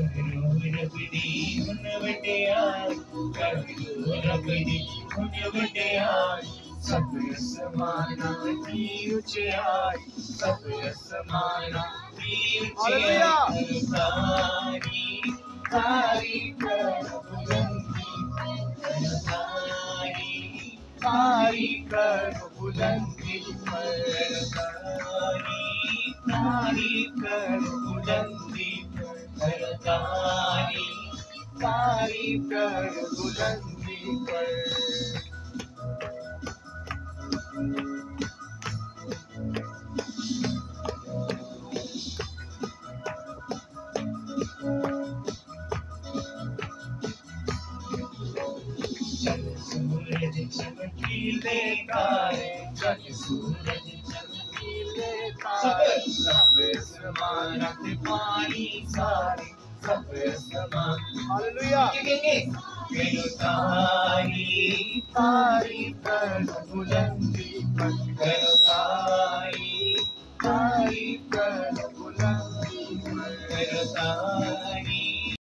रबड़ी हुन वटियाई करो रबड़ी हुन वटियाई सब समाना की ऊंचाई सब समाना की ऊंचाई तारी तारी कर बुलंदी तारी तारी कर बुलंदी पर तारी कर बुलंदी पर तारी कर बुलंदी पर जब सूरज चमकीले तारे जब सूरज चमकीले तारे सब समाना के पानी सारे सब समान हालेलुया मेरी तारी तारी कर बुलंदी पर तारी तारी कर बुलंदी पर तारी